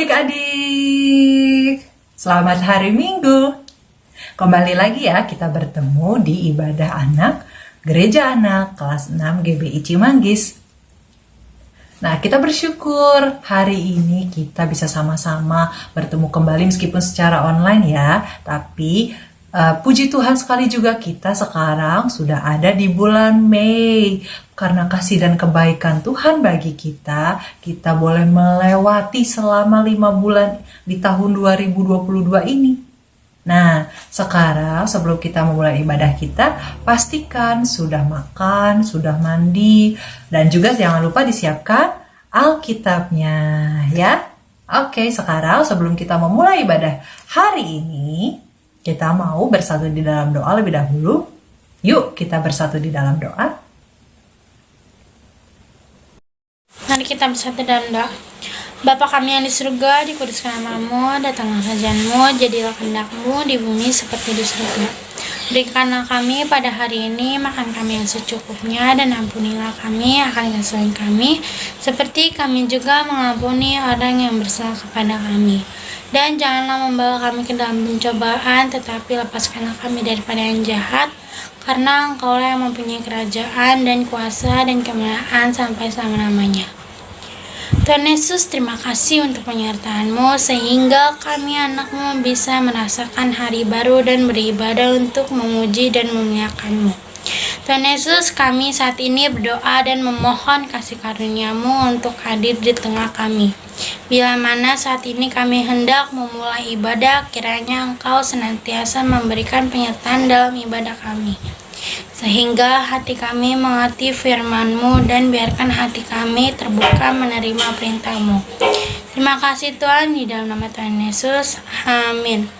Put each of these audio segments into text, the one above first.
adik-adik, selamat hari Minggu. Kembali lagi ya, kita bertemu di ibadah anak Gereja Anak kelas 6 GBI Cimanggis. Nah, kita bersyukur hari ini kita bisa sama-sama bertemu kembali meskipun secara online ya. Tapi puji Tuhan sekali juga kita sekarang sudah ada di bulan Mei. Karena kasih dan kebaikan Tuhan bagi kita boleh melewati selama 5 bulan di tahun 2022 ini. Nah, sekarang sebelum kita memulai ibadah kita, pastikan sudah makan, sudah mandi, dan juga jangan lupa disiapkan Alkitabnya ya. Oke, sekarang sebelum kita memulai ibadah hari ini, kita mau bersatu di dalam doa lebih dahulu. Yuk kita bersatu di dalam doa. Mari kita bersatu dalam doa. Bapa kami yang di surga, dikuduskan nama-Mu, datanglah kerajaan-Mu, jadilah kehendak-Mu di bumi seperti di surga. Berikanlah kami pada hari ini makan kami yang secukupnya, dan ampunilah kami akan kesalahan kami, seperti kami juga mengampuni orang yang bersalah kepada kami. Dan janganlah membawa kami ke dalam pencobaan, tetapi lepaskanlah kami daripada yang jahat, karena Engkau-lah yang mempunyai kerajaan dan kuasa dan kemuliaan sampai selama-lamanya. Tuhan Yesus, terima kasih untuk penyertaan-Mu sehingga kami anak-Mu bisa merasakan hari baru dan beribadah untuk memuji dan memuliakan-Mu. Tuhan Yesus, kami saat ini berdoa dan memohon kasih karunia-Mu untuk hadir di tengah kami. Bila mana saat ini kami hendak memulai ibadah, kiranya Engkau senantiasa memberikan penyertaan dalam ibadah kami, sehingga hati kami mengerti firman-Mu dan biarkan hati kami terbuka menerima perintah-Mu. Terima kasih Tuhan, di dalam nama Tuhan Yesus, amin.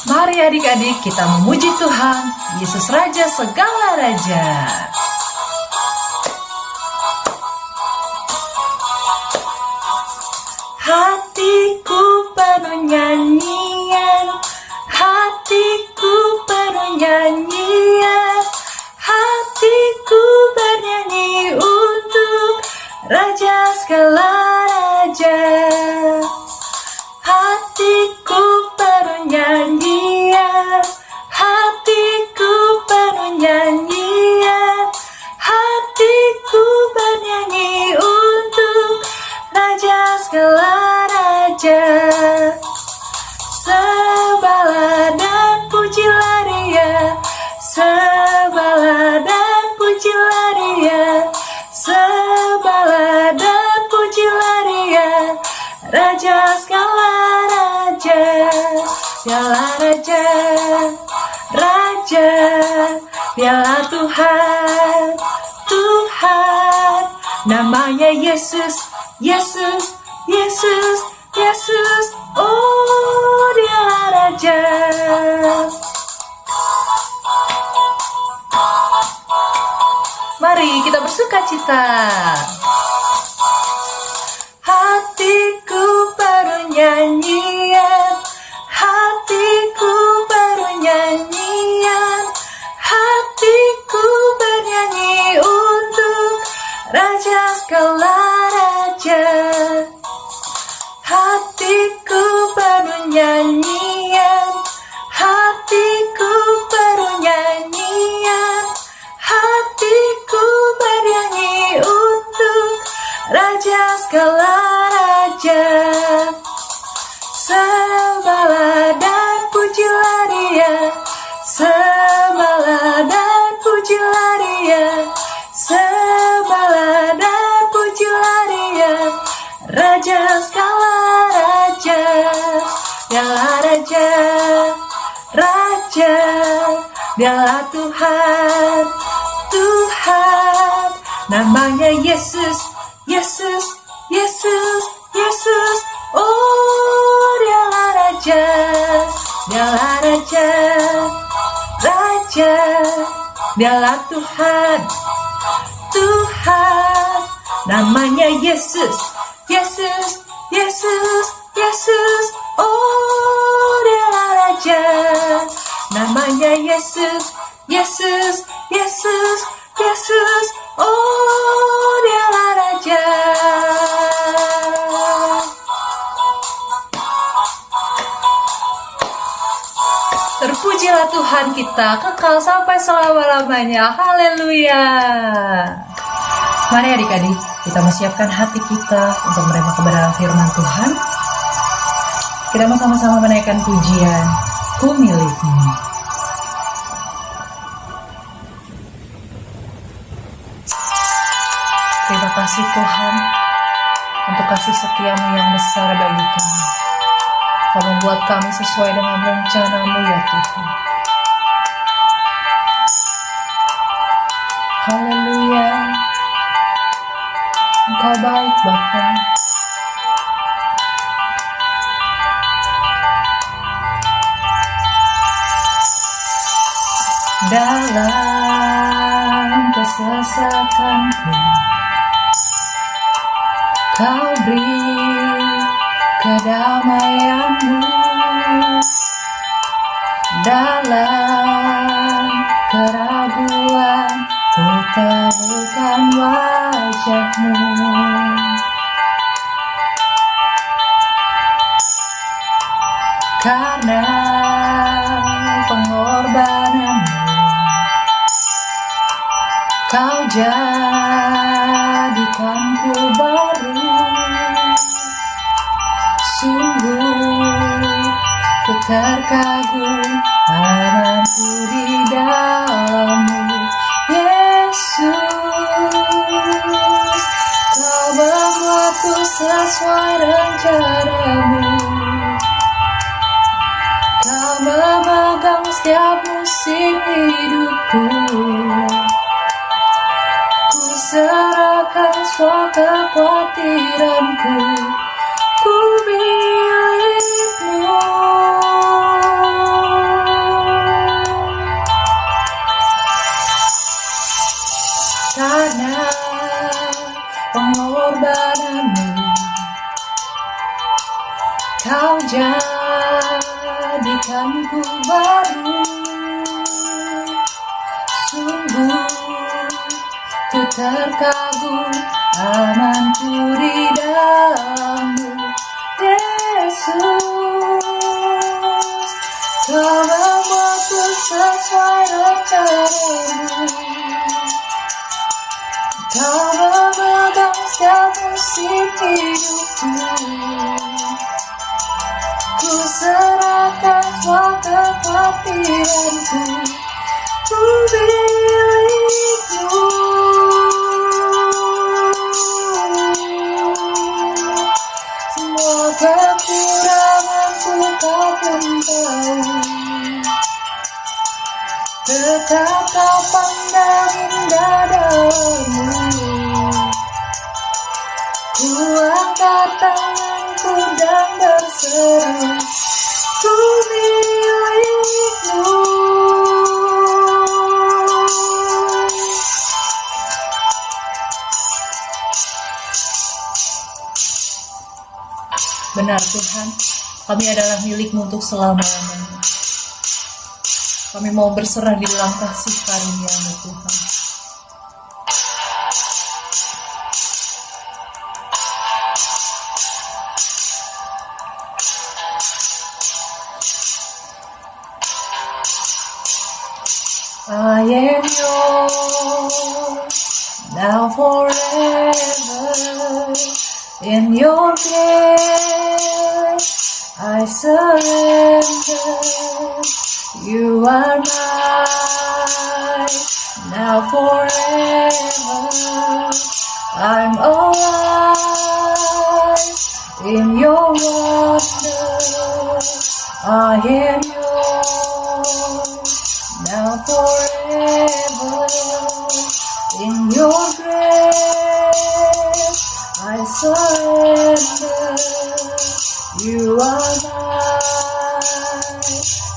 Mari adik-adik kita memuji Tuhan, Yesus Raja segala Raja. Hatiku penuh nyanyian, hatiku penuh nyanyian, hatiku bernyanyi untuk Raja segala Raja. Hatiku penuh nyanyian, hatiku penuh nyanyian, hatiku bernyanyi untuk Raja segala Raja. Sebalah dan pujilah Dia, sebalah dan pujilah Dia, sebalah dan pujilah Dia, Raja segala Raja. Dialah Raja, Raja, Dialah Tuhan, Tuhan. Namanya Yesus, Yesus, Yesus, Yesus. Oh, Dialah Raja. Mari kita bersukacita. Hatiku penuh nyanyian, hatiku penuh nyanyian, hatiku bernyanyi untuk Raja segala Raja. Hatiku penuh nyanyian, hatiku penuh nyanyian, hatiku bernyanyi untuk Raja segala Raja. Sebalah dan pujilah Dia, sebalah dan pujilah Dia, sebalah dan pujilah Dia, Raja segala Raja. Dialah Raja, Raja, Dialah Tuhan, Tuhan. Namanya Yesus, Yesus, Yesus, Yesus. Oh, Dialah Raja, Dialah Raja, Raja, Dialah Tuhan, Tuhan. Namanya Yesus, Yesus, Yesus, Yesus. Oh, Dialah Raja. Namanya Yesus, Yesus, Yesus, Yesus. Oh, Dialah Raja. kasih-lah Tuhan kita kekal sampai selama-lamanya. Haleluya. Mari adik-adik, kita menyiapkan hati kita untuk menerima kebenaran firman Tuhan. Kita mau sama-sama menaikkan pujian, Ku milikmu. Terima kasih Tuhan untuk kasih setia-Mu yang besar bagi kami. Kau membuat kami sesuai dengan rencana-Mu ya Tuhan. Haleluya. Engkau baik Bapa. Dalam kesesakanku, Kau beri kedamaian-Mu. Dalam keraguan, ku temukan wajah-Mu. Karena pengorbanan-Mu, Kau jadikanku baru. Sungguh ku terkagum amanku di dalam-Mu, Yesus. Kau membuatku sesuai rencana-Mu. Kau memegang setiap musim hidupku. Serahkan semua kekhawatiranku, ku milik-Mu. Karena pengorbanan-Mu, Kau jadikanku baru. Sungguh ku terkagum amanku di dalam-Mu, Yesus. Kau membuatku sesuai rencana-Mu. Kau memegang setiap musim hidupku. Ku serahkan semua kekhawatiranku, ku milik-Mu. Semua kekuranganku Kau pun tahu, tetap Kau pandang indah dalam-Mu. Ku angkat tanganku dan berseru, ku milik-Mu. Benar Tuhan, kami adalah milik-Mu untuk selama-lamanya. Kami mau berserah di dalam kasih karunia-Mu Tuhan. I am yours, now forever. In your grace I surrender. You are mine, now forever. I'm alive in your wonder. I am yours, now forever. In your grace I surrender. You are mine,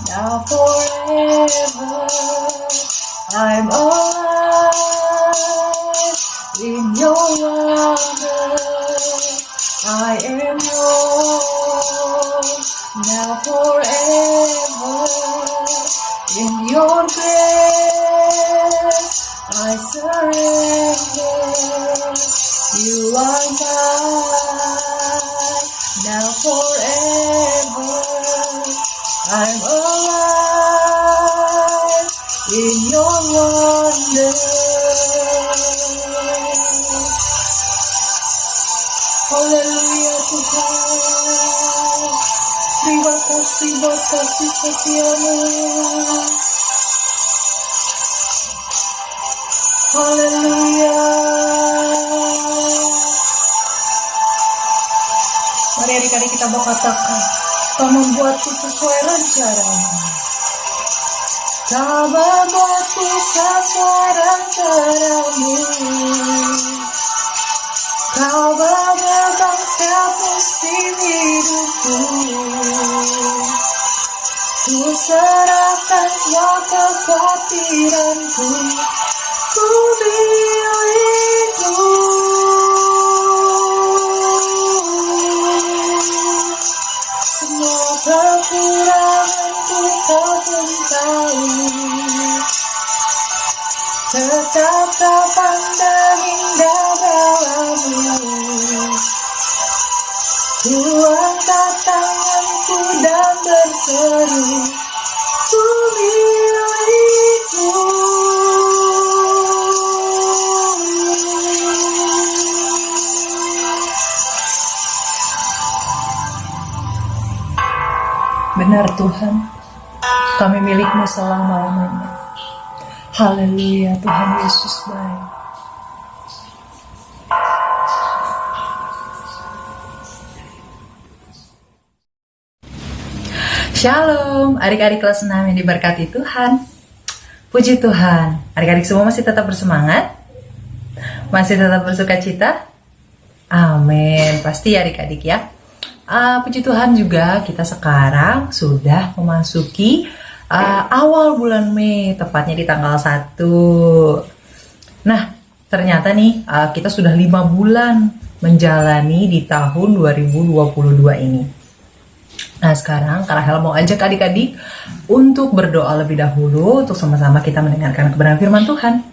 now forever. I'm alive in your wonder. I am yours, now forever. In your grace I surrender. You are mine, now forever. I'm alive in your wonder. Haleluya Tuhan, terima kasih buat kasih setiamu. Haleluya. Mari adik-adik kita mau katakan, Kau membuatku sesuai rencanamu. Kau membuatku sesuai rencanamu. Kau memegang setiap musim hidupku. Ku serahkan semua kekhawatiranku. Ku milikmu. Semua kekuranganku Kau pun tahu. Tetap Kau pandang indah dalammu. Ku angkat tanganku dan berseru, ku milikmu. Benar Tuhan, kami milikmu selama-lamanya. Haleluya, Tuhan Yesus baik. Shalom, adik-adik kelas 6 yang diberkati Tuhan. Puji Tuhan, adik-adik semua masih tetap bersemangat? Masih tetap bersuka cita? Amin, pasti adik-adik ya. Puji Tuhan juga kita sekarang sudah memasuki awal bulan Mei, tepatnya di tanggal 1. Nah, ternyata nih kita sudah 5 bulan menjalani di tahun 2022 ini. Nah, sekarang Kak Rahel mau ajak adik-adik untuk berdoa lebih dahulu, untuk sama-sama kita mendengarkan kebenaran firman Tuhan.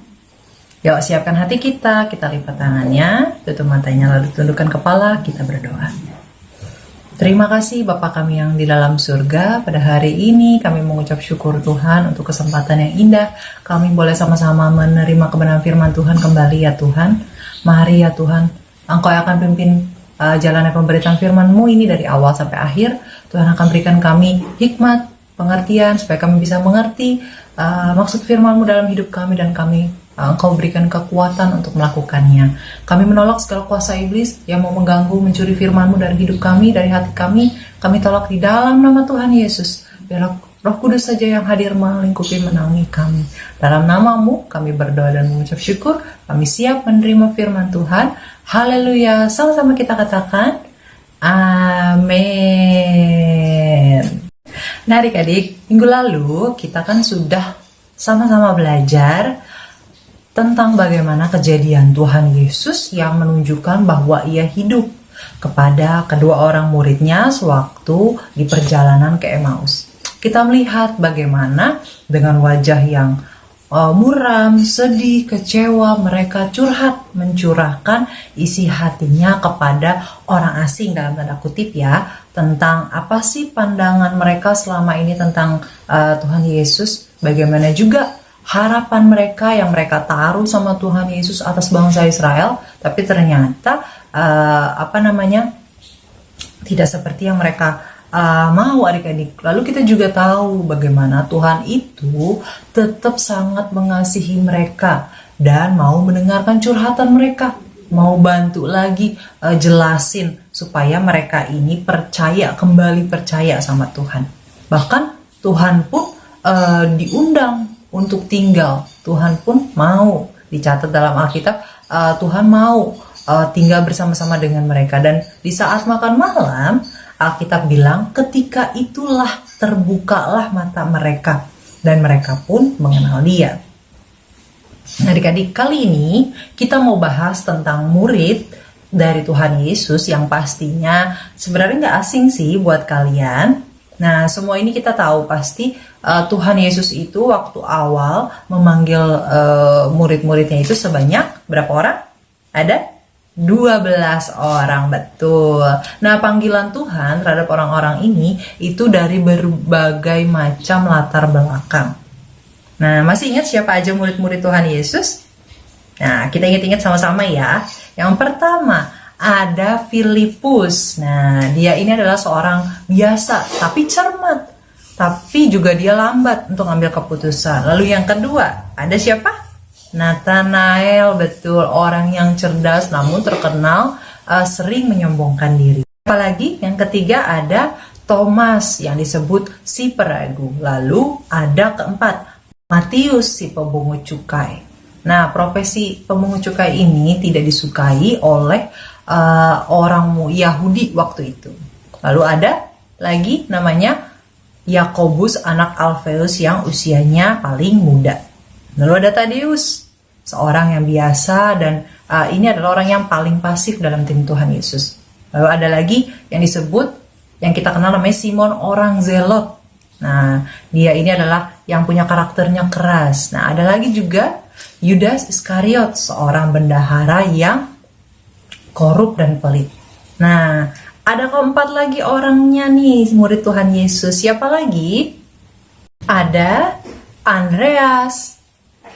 Yuk, siapkan hati kita lipat tangannya, tutup matanya, lalu tundukkan kepala, kita berdoa. Terima kasih Bapa kami yang di dalam surga. Pada hari ini kami mengucap syukur Tuhan untuk kesempatan yang indah. Kami boleh sama-sama menerima kebenaran firman Tuhan kembali ya Tuhan. Mari ya Tuhan, Engkau yang akan pimpin jalannya pemberitaan firman-Mu ini dari awal sampai akhir. Tuhan akan berikan kami hikmat, pengertian, supaya kami bisa mengerti maksud firman-Mu dalam hidup kami, dan kami Engkau berikan kekuatan untuk melakukannya. Kami menolak segala kuasa iblis yang mau mengganggu, mencuri firman-Mu dari hidup kami, dari hati kami. Kami tolak di dalam nama Tuhan Yesus. Biar Roh Kudus saja yang hadir melingkupi, menaungi kami. Dalam nama-Mu kami berdoa dan mengucap syukur. Kami siap menerima firman Tuhan. Haleluya. Sama-sama kita katakan amin. Nah adik-adik, minggu lalu kita kan sudah sama-sama belajar tentang bagaimana kejadian Tuhan Yesus yang menunjukkan bahwa ia hidup kepada kedua orang muridnya sewaktu di perjalanan ke Emmaus. Kita melihat bagaimana dengan wajah yang muram, sedih, kecewa, mereka mencurahkan isi hatinya kepada orang asing dalam tanda kutip ya, tentang apa sih pandangan mereka selama ini tentang Tuhan Yesus, bagaimana juga harapan mereka yang mereka taruh sama Tuhan Yesus atas bangsa Israel, tapi ternyata tidak seperti yang mereka mau adik-adik. Lalu kita juga tahu bagaimana Tuhan itu tetap sangat mengasihi mereka dan mau mendengarkan curhatan mereka, mau bantu lagi jelasin supaya mereka ini kembali percaya sama Tuhan. Bahkan Tuhan pun diundang untuk tinggal. Tuhan pun mau, dicatat dalam Alkitab, Tuhan mau tinggal bersama-sama dengan mereka. Dan di saat makan malam, Alkitab bilang ketika itulah terbukalah mata mereka dan mereka pun mengenal Dia. Nah, adik-adik, kali ini kita mau bahas tentang murid dari Tuhan Yesus yang pastinya sebenarnya nggak asing sih buat kalian. Nah, semua ini kita tahu pasti Tuhan Yesus itu waktu awal memanggil murid-muridnya itu sebanyak berapa orang? Ada 12 orang, betul. Nah, panggilan Tuhan terhadap orang-orang ini itu dari berbagai macam latar belakang. Nah, masih ingat siapa aja murid-murid Tuhan Yesus? Nah, kita ingat-ingat sama-sama ya. Yang pertama, ada Filipus. Nah, dia ini adalah seorang biasa, tapi cermat. Tapi juga dia lambat untuk ambil keputusan. Lalu yang kedua, ada siapa? Nathanael, betul. Orang yang cerdas namun terkenal sering menyombongkan diri. Apalagi yang ketiga ada Thomas yang disebut si peragu. Lalu ada keempat, Matius si pemungut cukai. Nah, profesi pemungut cukai ini tidak disukai oleh orang Yahudi waktu itu. Lalu ada lagi namanya Yakobus anak Alfeus yang usianya paling muda. Lalu ada Tadeus, seorang yang biasa dan ini adalah orang yang paling pasif dalam tim Tuhan Yesus. Lalu ada lagi yang disebut, yang kita kenal namanya Simon orang Zelot. Nah, dia ini adalah yang punya karakternya keras. Nah, ada lagi juga Yudas Iskariot, seorang bendahara yang korup dan pelit. Nah, ada keempat lagi orangnya nih, murid Tuhan Yesus. Siapa lagi? Ada Andreas,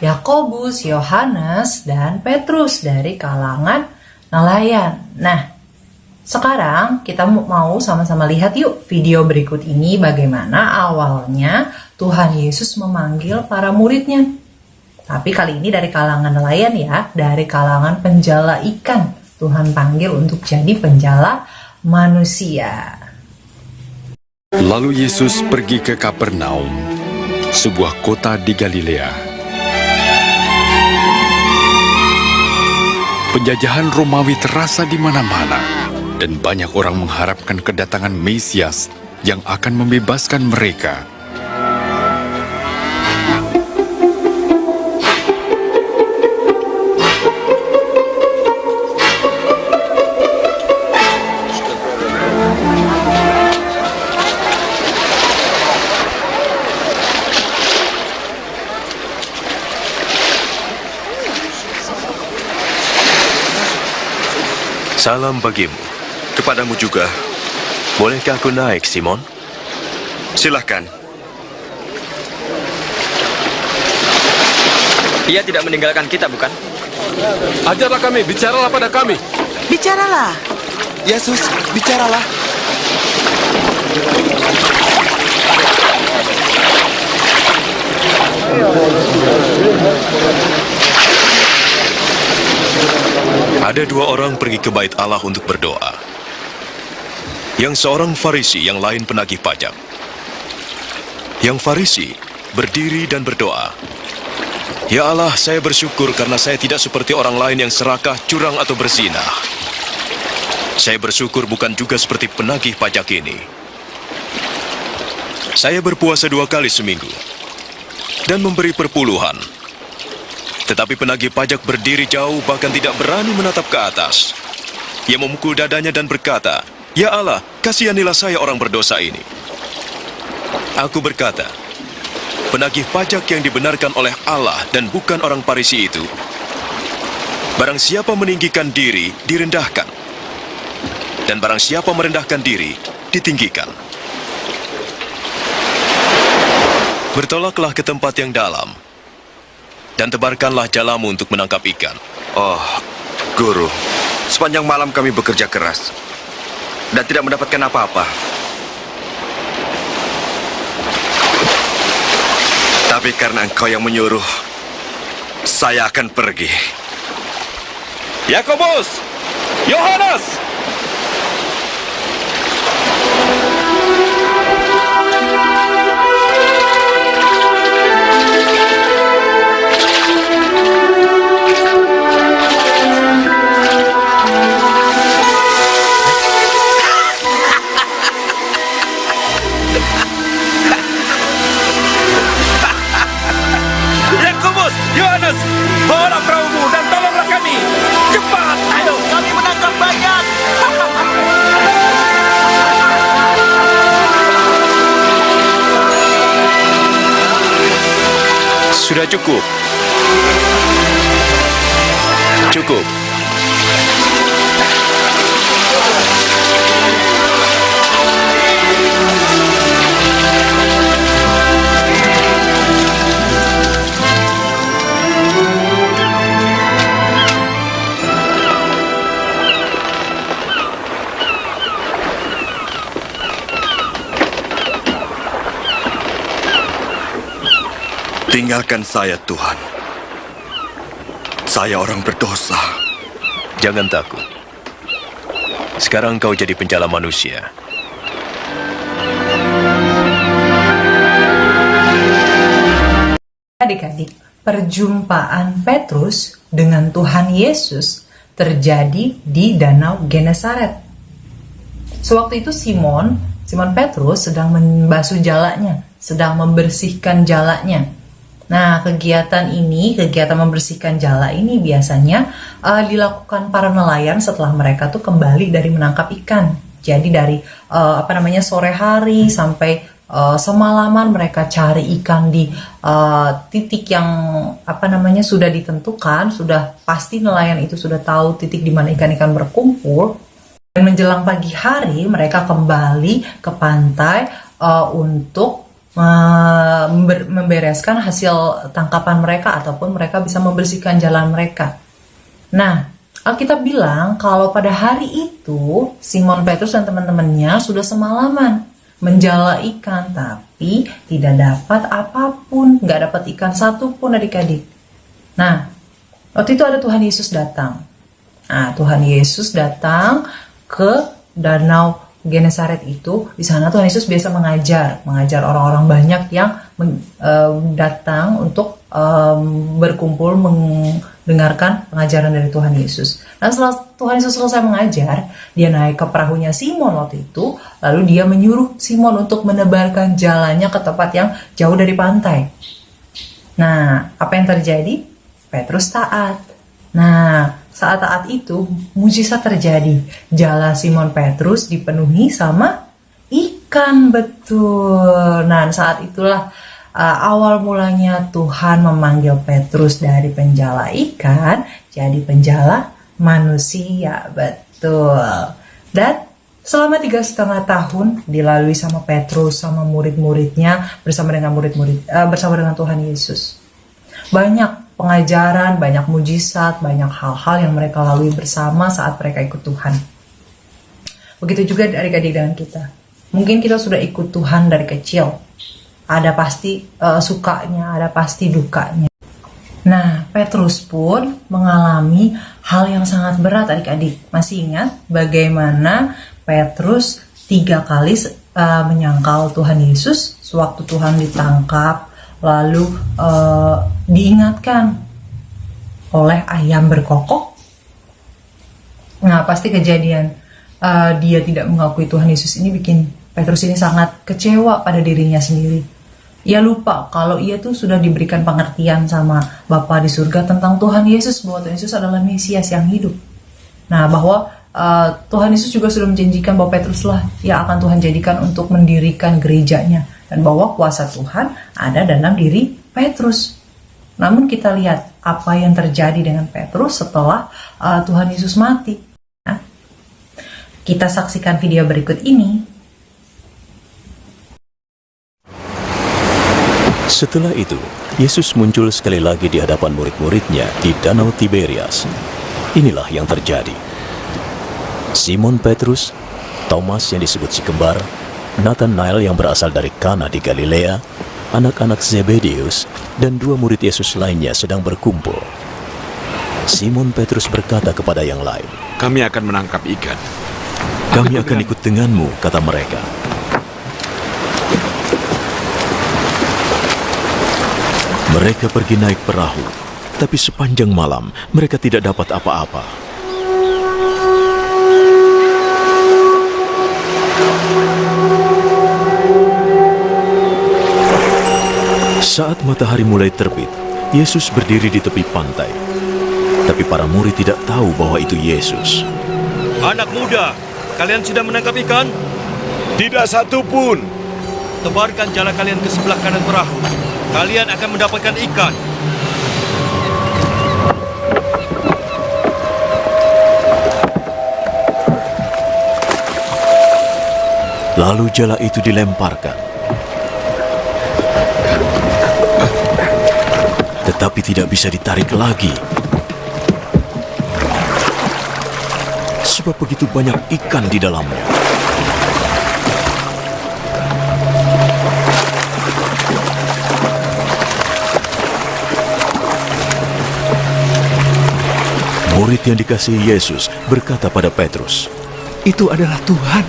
Yakobus, Yohanes, dan Petrus dari kalangan nelayan. Nah, sekarang kita mau sama-sama lihat yuk video berikut ini bagaimana awalnya Tuhan Yesus memanggil para muridnya. Tapi kali ini dari kalangan nelayan ya, dari kalangan penjala ikan. Tuhan panggil untuk jadi penjala manusia. Lalu Yesus pergi ke Kapernaum, sebuah kota di Galilea. Penjajahan Romawi terasa di mana-mana. Dan banyak orang mengharapkan kedatangan Mesias yang akan membebaskan mereka. Salam bagimu. Kepadamu juga. Bolehkah aku naik, Simon? Silahkan. Ia tidak meninggalkan kita, bukan? Ajarlah kami, bicaralah pada kami. Bicaralah. Yesus, bicaralah. Ada dua orang pergi ke bait Allah untuk berdoa. Yang seorang Farisi, yang lain penagih pajak. Yang Farisi berdiri dan berdoa. Ya Allah, saya bersyukur karena saya tidak seperti orang lain yang serakah, curang atau berzina. Saya bersyukur bukan juga seperti penagih pajak ini. Saya berpuasa 2 kali seminggu dan memberi perpuluhan. Tetapi penagih pajak berdiri jauh, bahkan tidak berani menatap ke atas. Ia memukul dadanya dan berkata, "Ya Allah, kasihanilah saya orang berdosa ini." Aku berkata, penagih pajak yang dibenarkan oleh Allah dan bukan orang Farisi itu, barang siapa meninggikan diri, direndahkan. Dan barang siapa merendahkan diri, ditinggikan. Bertolaklah ke tempat yang dalam, dan tebarkanlah jalamu untuk menangkap ikan. Oh, Guru, sepanjang malam kami bekerja keras dan tidak mendapatkan apa-apa. Tapi karena Engkau yang menyuruh, saya akan pergi. Yakobus! Yohanes! Yakobus, Yohanes, bawalah perahumu dan tolonglah kami. Cepat, ayo, kami menangkap banyak. Sudah cukup. Cukup. Tinggalkan saya, Tuhan. Saya orang berdosa. Jangan takut. Sekarang kau jadi penjala manusia. Adik-adik, perjumpaan Petrus dengan Tuhan Yesus terjadi di Danau Genesaret. Sewaktu itu Simon Petrus sedang membasuh jalanya, sedang membersihkan jalanya. Nah, kegiatan membersihkan jala ini biasanya dilakukan para nelayan setelah mereka tuh kembali dari menangkap ikan. Jadi dari sore hari sampai semalaman mereka cari ikan di titik yang sudah ditentukan, sudah pasti nelayan itu sudah tahu titik di mana ikan-ikan berkumpul. Dan menjelang pagi hari mereka kembali ke pantai untuk membereskan hasil tangkapan mereka ataupun mereka bisa membersihkan jalan mereka. Nah, Alkitab bilang kalau pada hari itu Simon Petrus dan teman-temannya sudah semalaman menjala ikan, tapi tidak dapat apapun, nggak dapat ikan satupun adik-adik. Nah, waktu itu ada Tuhan Yesus datang. Nah, Tuhan Yesus datang ke Danau Genesaret itu. Di sana Tuhan Yesus biasa mengajar orang-orang banyak yang datang untuk berkumpul mendengarkan pengajaran dari Tuhan Yesus. Dan setelah Tuhan Yesus selesai mengajar, dia naik ke perahunya Simon waktu itu, lalu dia menyuruh Simon untuk menebarkan jalannya ke tempat yang jauh dari pantai. Nah, apa yang terjadi? Petrus taat. Nah, saat taat itu, mujizat terjadi. Jala Simon Petrus dipenuhi sama ikan, betul. Nah, saat itulah awal mulanya Tuhan memanggil Petrus dari penjala ikan jadi penjala manusia, betul. Dan selama 3,5 tahun dilalui sama Petrus, sama murid-muridnya, bersama dengan Tuhan Yesus. Banyak pengajaran, banyak mujizat, banyak hal-hal yang mereka lalui bersama saat mereka ikut Tuhan. Begitu juga adik-adik dengan kita. Mungkin kita sudah ikut Tuhan dari kecil. Ada pasti sukanya, ada pasti dukanya. Nah, Petrus pun mengalami hal yang sangat berat adik-adik. Masih ingat bagaimana Petrus 3 kali menyangkal Tuhan Yesus sewaktu Tuhan ditangkap, lalu diingatkan oleh ayam berkokok. Nah, pasti kejadian dia tidak mengakui Tuhan Yesus ini bikin Petrus ini sangat kecewa pada dirinya sendiri. Ia lupa kalau ia tuh sudah diberikan pengertian sama Bapa di surga tentang Tuhan Yesus, bahwa Tuhan Yesus adalah Mesias yang hidup. Nah, bahwa Tuhan Yesus juga sudah menjanjikan bahwa Petruslah yang akan Tuhan jadikan untuk mendirikan gerejanya, dan bahwa kuasa Tuhan ada dalam diri Petrus. Namun kita lihat apa yang terjadi dengan Petrus setelah Tuhan Yesus mati. Nah, kita saksikan video berikut ini. Setelah itu, Yesus muncul sekali lagi di hadapan murid-muridnya di Danau Tiberias. Inilah yang terjadi. Simon Petrus, Thomas yang disebut si kembar, Nathanael yang berasal dari Kana di Galilea, anak-anak Zebedeus, dan 2 murid Yesus lainnya sedang berkumpul. Simon Petrus berkata kepada yang lain, Kami akan menangkap ikan. "Kami akan ikut denganmu," kata mereka. Mereka pergi naik perahu, tapi sepanjang malam mereka tidak dapat apa-apa. Saat matahari mulai terbit, Yesus berdiri di tepi pantai. Tapi para murid tidak tahu bahwa itu Yesus. Anak muda, kalian sudah menangkap ikan? Tidak satu pun. Tebarkan jala kalian ke sebelah kanan perahu. Kalian akan mendapatkan ikan. Lalu jala itu dilemparkan. Tetapi tidak bisa ditarik lagi. Sebab begitu banyak ikan di dalamnya. murid yang dikasihi Yesus berkata pada Petrus, Itu adalah Tuhan.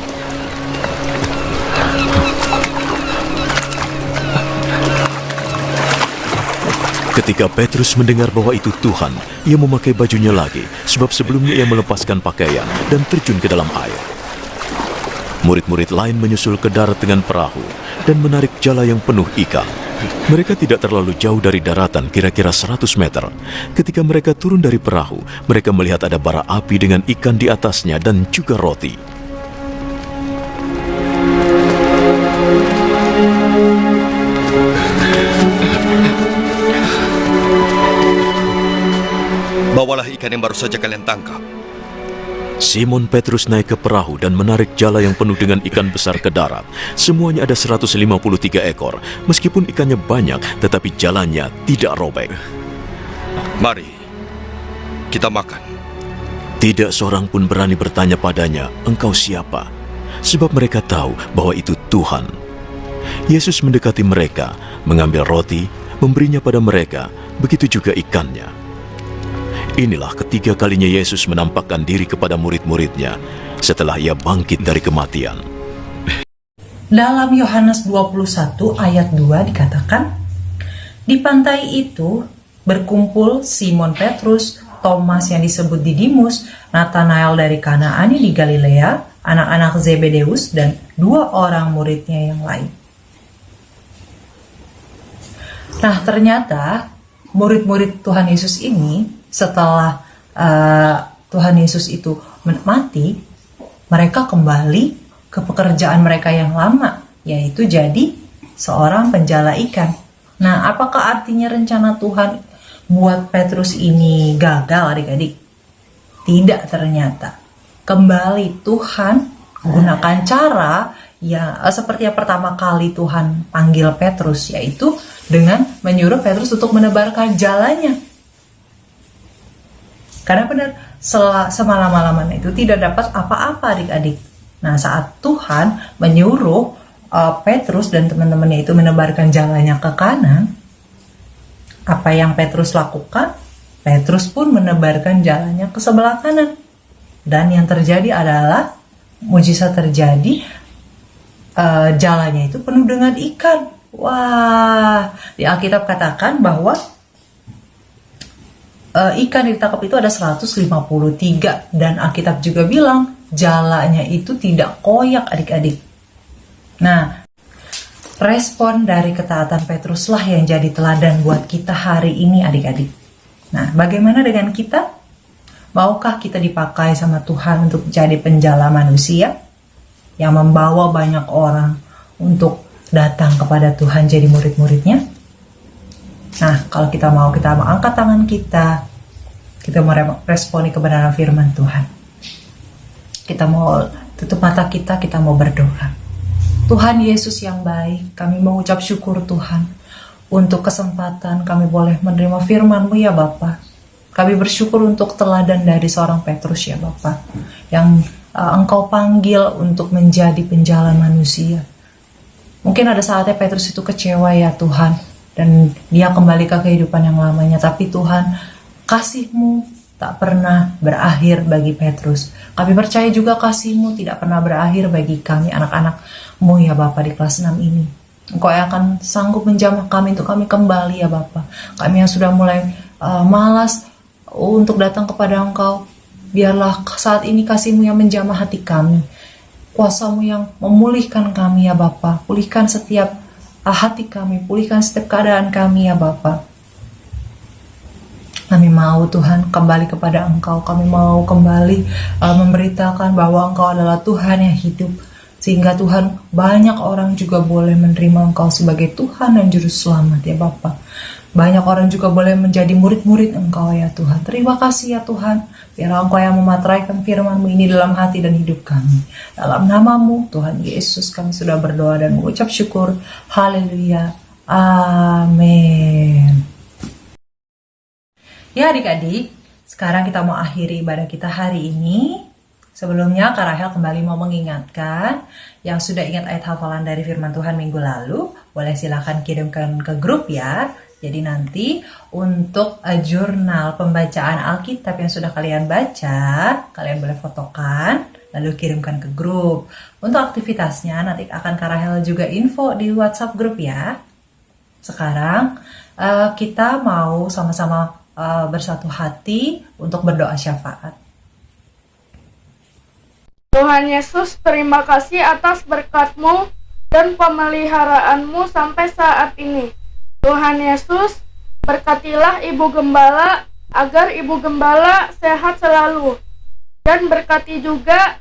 Ketika Petrus mendengar bahwa itu Tuhan, ia memakai bajunya lagi, sebab sebelumnya ia melepaskan pakaian dan terjun ke dalam air. Murid-murid lain menyusul ke darat dengan perahu dan menarik jala yang penuh ikan. Mereka tidak terlalu jauh dari daratan, kira-kira 100 meter. Ketika mereka turun dari perahu, mereka melihat ada bara api dengan ikan di atasnya dan juga roti. Bawalah ikan yang baru saja kalian tangkap. Simon Petrus naik ke perahu dan menarik jala yang penuh dengan ikan besar ke darat. Semuanya ada 153 ekor. Meskipun ikannya banyak, tetapi jalannya tidak robek. Mari, kita makan. Tidak seorang pun berani bertanya padanya, "Engkau siapa?" Sebab mereka tahu bahwa itu Tuhan. Yesus mendekati mereka, mengambil roti, memberinya pada mereka, begitu juga ikannya. Inilah ketiga kalinya Yesus menampakkan diri kepada murid-muridnya setelah ia bangkit dari kematian. Dalam Yohanes 21 ayat 2 dikatakan, di pantai itu berkumpul Simon Petrus, Thomas yang disebut Didimus, Nathanael dari Kanaan di Galilea, anak-anak Zebedeus, dan 2 orang muridnya yang lain. Nah, ternyata murid-murid Tuhan Yesus ini setelah Tuhan Yesus itu mati, mereka kembali ke pekerjaan mereka yang lama, yaitu jadi seorang penjala ikan. Nah, apakah artinya rencana Tuhan buat Petrus ini gagal, adik-adik? Tidak, ternyata. Kembali Tuhan gunakan cara ya seperti yang pertama kali Tuhan panggil Petrus, yaitu dengan menyuruh Petrus untuk menebarkan jalannya. Karena benar, semalam-malaman itu tidak dapat apa-apa adik-adik. Nah, saat Tuhan menyuruh Petrus dan teman-temannya itu menebarkan jalannya ke kanan, apa yang Petrus lakukan? Petrus pun menebarkan jalannya ke sebelah kanan. Dan yang terjadi adalah, mujizat terjadi, jalannya itu penuh dengan ikan. Wah, di Alkitab katakan bahwa ikan yang ditangkap itu ada 153, dan Alkitab juga bilang jalanya itu tidak koyak, adik-adik. Nah, respon dari ketaatan Petruslah yang jadi teladan buat kita hari ini, adik-adik. Nah, bagaimana dengan kita? Maukah kita dipakai sama Tuhan untuk jadi penjala manusia yang membawa banyak orang untuk datang kepada Tuhan jadi murid-muridnya? Nah, kalau kita mau angkat tangan kita mau responi kebenaran firman Tuhan. Kita mau tutup mata kita mau berdoa. Tuhan Yesus yang baik, kami mengucap syukur Tuhan untuk kesempatan kami boleh menerima firman-Mu ya Bapa. Kami bersyukur untuk teladan dari seorang Petrus ya Bapa, yang Engkau panggil untuk menjadi penjala manusia. Mungkin ada saatnya Petrus itu kecewa ya Tuhan, dan dia kembali ke kehidupan yang lamanya. Tapi Tuhan, kasih-Mu tak pernah berakhir bagi Petrus. Kami percaya juga kasih-Mu tidak pernah berakhir bagi kami, anak-anak-Mu ya Bapa di kelas 6 ini. Engkau yang akan sanggup menjamah kami untuk kami kembali ya Bapa. Kami yang sudah mulai malas untuk datang kepada Engkau, biarlah saat ini kasih-Mu yang menjamah hati kami. Kuasa-Mu yang memulihkan kami ya Bapa. Pulihkan setiap hati kami, pulihkan setiap keadaan kami ya Bapa. Kami mau Tuhan kembali kepada Engkau. Kami mau kembali memberitakan bahwa Engkau adalah Tuhan yang hidup, sehingga Tuhan banyak orang juga boleh menerima Engkau sebagai Tuhan dan Juru Selamat ya Bapa. Banyak orang juga boleh menjadi murid-murid Engkau ya Tuhan. Terima kasih ya Tuhan. Biarlah Engkau yang memateraikan firman-Mu ini dalam hati dan hidup kami. Dalam nama-Mu Tuhan Yesus kami sudah berdoa dan mengucap syukur. Haleluya. Amin. Ya adik-adik, sekarang kita mau akhiri ibadah kita hari ini. Sebelumnya Kak Rahel kembali mau mengingatkan, yang sudah ingat ayat hafalan dari firman Tuhan minggu lalu, boleh silakan kirimkan ke grup ya. Jadi nanti untuk jurnal pembacaan Alkitab yang sudah kalian baca, kalian boleh fotokan, lalu kirimkan ke grup. Untuk aktivitasnya nanti akan Kak Rahel juga info di WhatsApp grup ya. Sekarang kita mau sama-sama bersatu hati untuk berdoa syafaat. Tuhan Yesus, terima kasih atas berkat-Mu dan pemeliharaanmu sampai saat ini. Tuhan Yesus, berkatilah Ibu Gembala agar Ibu Gembala sehat selalu. Dan berkati juga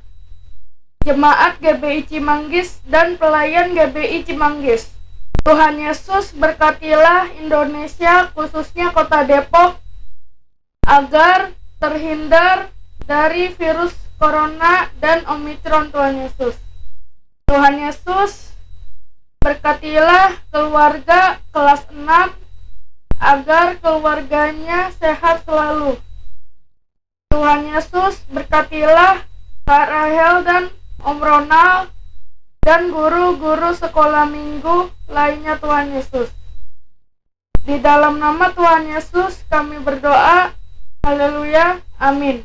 jemaat GBI Cimanggis dan pelayan GBI Cimanggis. Tuhan Yesus, berkatilah Indonesia, khususnya Kota Depok, agar terhindar dari virus Corona dan Omikron, Tuhan Yesus. Tuhan Yesus, berkatilah keluarga kelas 6 agar keluarganya sehat selalu. Tuhan Yesus, berkatilah Kak Rahel dan Om Ronald dan guru-guru sekolah minggu lainnya, Tuhan Yesus. Di dalam nama Tuhan Yesus kami berdoa. Haleluya. Amin.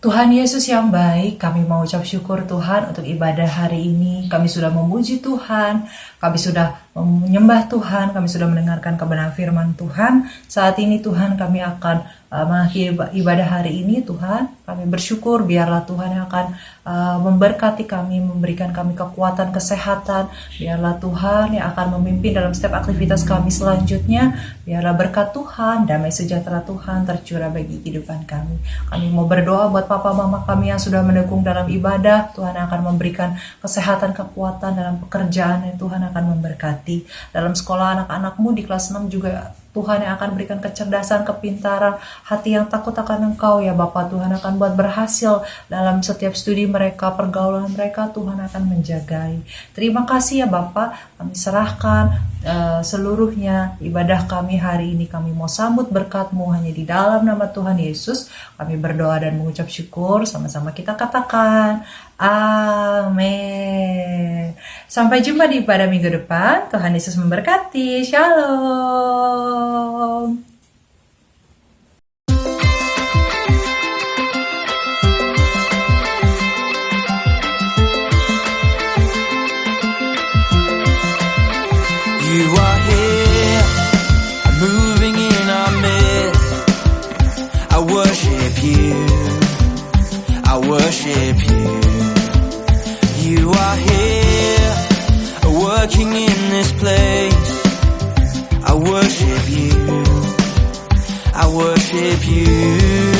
Tuhan Yesus yang baik, kami mau ucap syukur Tuhan untuk ibadah hari ini. Kami sudah memuji Tuhan, kami sudah menyembah Tuhan, kami sudah mendengarkan kebenaran firman Tuhan. Saat ini Tuhan kami akan mengakhiri ibadah hari ini. Tuhan, kami bersyukur biarlah Tuhan yang akan memberkati kami, memberikan kami kekuatan, kesehatan. Biarlah Tuhan yang akan memimpin dalam setiap aktivitas kami selanjutnya. Biarlah berkat Tuhan, damai sejahtera Tuhan tercurah bagi kehidupan kami. Kami mau berdoa buat papa mama kami yang sudah mendukung dalam ibadah. Tuhan akan memberikan kesehatan, kekuatan dalam pekerjaan yang Tuhan akan memberkati. Dalam sekolah anak-anakmu di kelas 6 juga Tuhan yang akan berikan kecerdasan, kepintaran, hati yang takut akan Engkau ya Bapa. Tuhan akan buat berhasil dalam setiap studi mereka, pergaulan mereka, Tuhan akan menjagai. Terima kasih ya Bapa, kami serahkan seluruhnya ibadah kami hari ini. Kami mau sambut berkat-Mu hanya di dalam nama Tuhan Yesus. Kami berdoa dan mengucap syukur, sama-sama kita katakan amin. Sampai jumpa di ibadah minggu depan. Tuhan Yesus memberkati. Shalom. You are here, moving in our midst. I worship you, I worship you. You are here, working in this place. I worship you, I worship you.